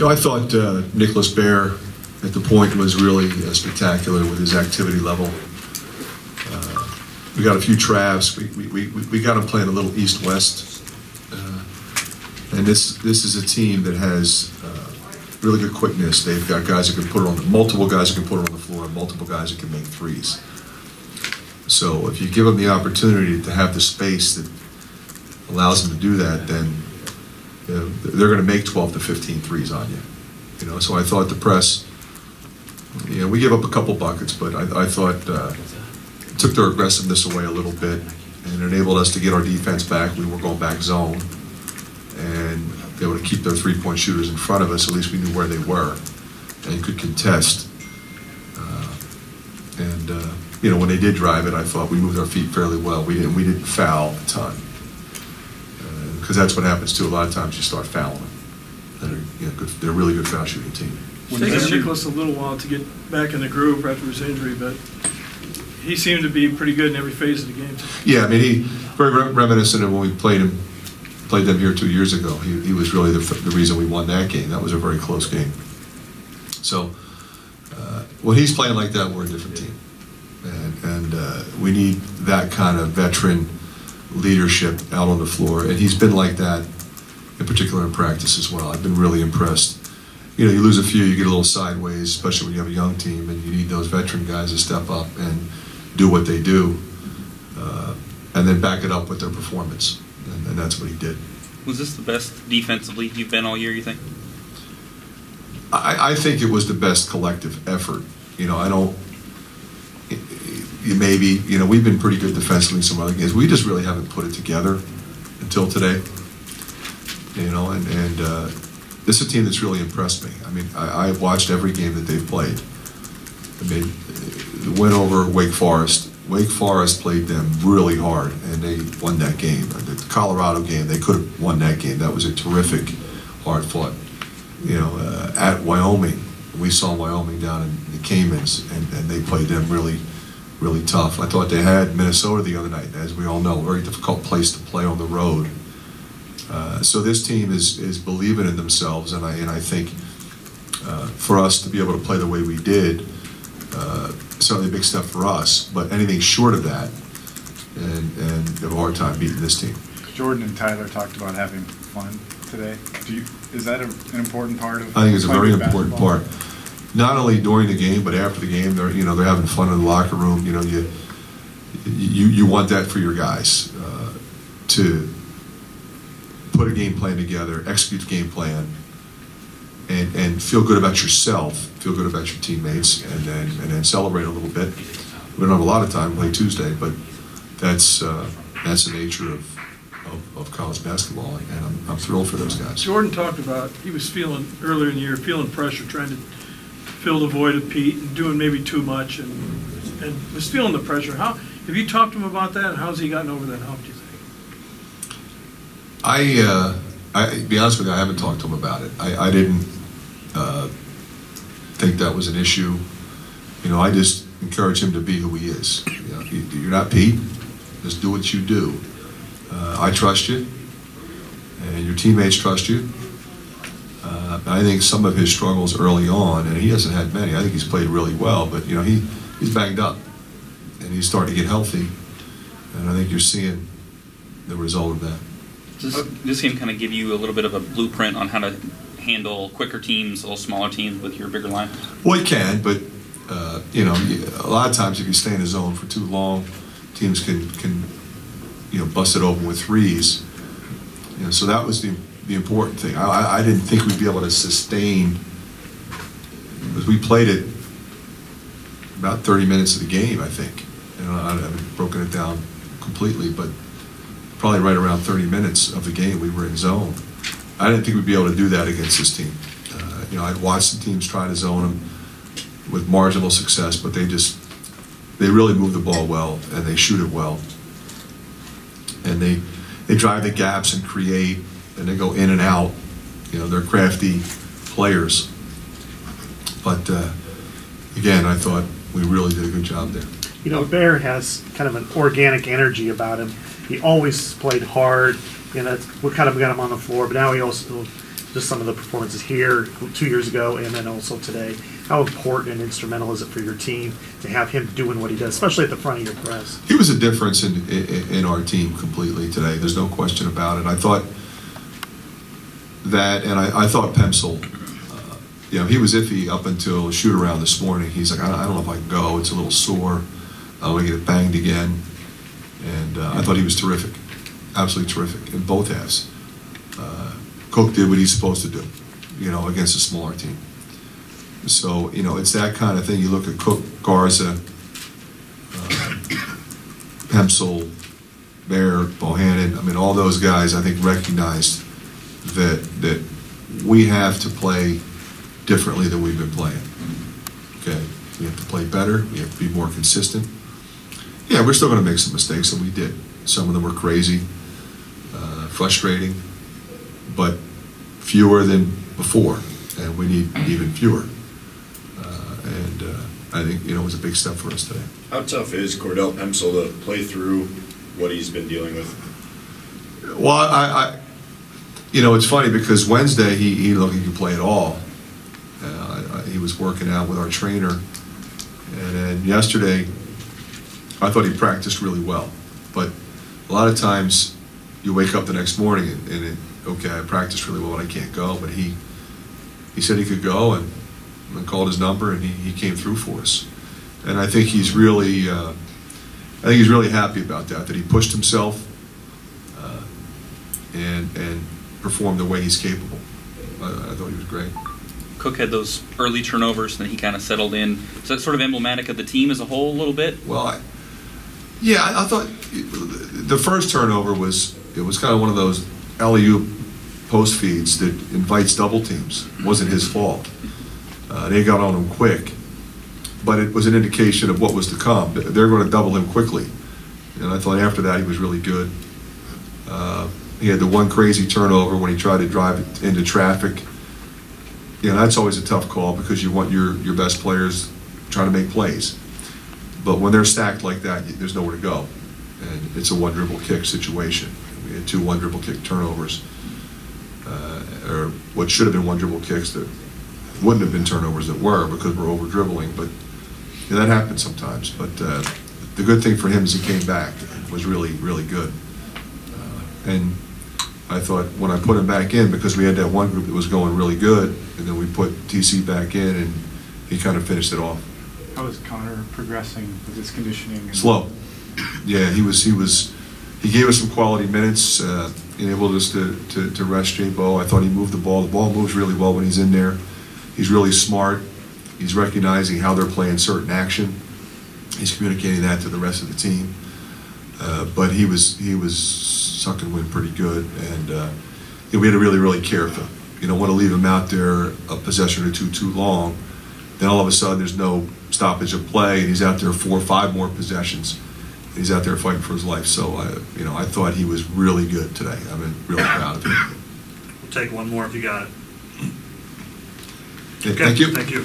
I thought Nicholas Baer at the point was really spectacular with his activity level. We got a few traps. We got him playing a little east-west. And this is a team that has really good quickness. They've got guys who can put it on, multiple guys who can put it on the floor, and multiple guys who can make threes. So if you give them the opportunity to have the space that allows them to do that, then they're going to make 12 to 15 threes on you. So I thought the press, we gave up a couple buckets, but I thought it took their aggressiveness away a little bit and enabled us to get our defense back. We were going back zone and be able to keep their three-point shooters in front of us. At least we knew where they were and could contest. When they did drive it, I thought we moved our feet fairly well. We didn't foul a ton. Because that's what happens too. A lot of times you start fouling them. They're a really good foul shooting team. It's taken Nicholas a little while to get back in the groove after his injury, but he seemed to be pretty good in every phase of the game. Yeah, he very reminiscent of when we played them here 2 years ago. He was really the reason we won that game. That was a very close game. So when he's playing like that, we're a different team, and we need that kind of veteran leadership out on the floor, and he's been like that in particular in practice as well. I've been really impressed. You lose a few, you get a little sideways, especially when you have a young team, and you need those veteran guys to step up and do what they do, and then back it up with their performance, and that's what he did. Was this the best defensively you've been all year, you think? I think it was the best collective effort. I don't. Maybe, we've been pretty good defensively in some other games. We just really haven't put it together until today. And this is a team that's really impressed me. I've watched every game that they've played. The win over Wake Forest. Wake Forest played them really hard, and they won that game. The Colorado game, they could have won that game. That was a terrific, hard-fought. At Wyoming, we saw Wyoming down in the Caymans, and they played them really tough. I thought they had Minnesota the other night, as we all know, a very difficult place to play on the road. So this team is believing in themselves, and I think for us to be able to play the way we did, certainly a big step for us. But anything short of that, and have a hard time beating this team. Jordan and Tyler talked about having fun today. Is that an important part of? I think it's a very important part. Not only during the game, but after the game, they're having fun in the locker room. You want that for your guys to put a game plan together, execute the game plan, and feel good about yourself, feel good about your teammates, and then celebrate a little bit. We don't have a lot of time to play Tuesday, but that's the nature of college basketball, and I'm thrilled for those guys. Jordan talked about he was feeling earlier in the year, feeling pressure, trying to fill the void of Pete and doing maybe too much, and was feeling the pressure. Have you talked to him about that, and how's he gotten over that hump, do you think? To be honest with you, I haven't talked to him about it. I didn't think that was an issue. I just encourage him to be who he is. You're not Pete. Just do what you do. I trust you, and your teammates trust you. I think some of his struggles early on, and he hasn't had many. I think he's played really well, but he's banged up, and he's starting to get healthy, and I think you're seeing the result of that. Does this game kind of give you a little bit of a blueprint on how to handle quicker teams, a little smaller teams with your bigger line? Well, it can, but a lot of times if you stay in the zone for too long, teams can bust it open with threes. So that was the important thing. I didn't think we'd be able to sustain, because we played it about 30 minutes of the game, I think. I haven't broken it down completely, but probably right around 30 minutes of the game we were in zone. I didn't think we'd be able to do that against this team. I'd watched the teams try to zone them with marginal success, but they really move the ball well, and they shoot it well. And they drive the gaps and create, and they go in and out. They're crafty players. But again, I thought we really did a good job there. Baer has kind of an organic energy about him. He always played hard, and that's what kind of got him on the floor. But now he also just some of the performances here 2 years ago and then also today. How important and instrumental is it for your team to have him doing what he does, especially at the front of your press? He was a difference in our team completely today. There's no question about it. I thought that, and I thought Pemsel, he was iffy up until shoot around this morning. He's like, I don't know if I can go. It's a little sore. I want to get it banged again. And I thought he was terrific, absolutely terrific in both halves. Cook did what he's supposed to do, against a smaller team. So, it's that kind of thing. You look at Cook, Garza, Pemsel, Bear, Bohannon. I mean, all those guys, I think, recognized that we have to play differently than we've been playing. Okay, we have to play better. We have to be more consistent. Yeah, we're still going to make some mistakes, and we did. Some of them were crazy, frustrating, but fewer than before, and we need even fewer. And I think it was a big step for us today. How tough is Cordell Pemsel to play through what he's been dealing with? Well, it's funny because Wednesday he looked like he could play at all. He was working out with our trainer, and then yesterday I thought he practiced really well. But a lot of times you wake up the next morning and I practiced really well, but I can't go. But he said he could go and called his number, and he came through for us. And I think he's really happy about that he pushed himself and performed the way he's capable. I thought he was great. Cook had those early turnovers, and then he kind of settled in. Is that sort of emblematic of the team as a whole a little bit? Well, I thought the first turnover was kind of one of those alley-oop post feeds that invites double teams. It wasn't his fault. They got on him quick, but it was an indication of what was to come. They're going to double him quickly, and I thought after that he was really good. He had the one crazy turnover when he tried to drive it into traffic. That's always a tough call because you want your best players trying to make plays. But when they're stacked like that, there's nowhere to go. And it's a one-dribble kick situation. We had 2 one-dribble kick turnovers, or what should have been one-dribble kicks that wouldn't have been turnovers that were because we're over-dribbling. But that happens sometimes. But the good thing for him is he came back and was really, really good. And I thought when I put him back in, because we had that one group that was going really good, and then we put TC back in, and he kind of finished it off. How is Connor progressing with his conditioning? Slow. Yeah, he gave us some quality minutes, enabled us to rest Jay Bo. I thought he moved the ball. The ball moves really well when he's in there. He's really smart. He's recognizing how they're playing certain action. He's communicating that to the rest of the team. But he was sucking wind pretty good, and we had to really, really care for him. You don't want to leave him out there a possession or two too long. Then all of a sudden there's no stoppage of play, and he's out there 4 or 5 more possessions. And he's out there fighting for his life. So I thought he was really good today. I've been really proud of him. We'll take one more if you got it. Okay, thank you. Thank you.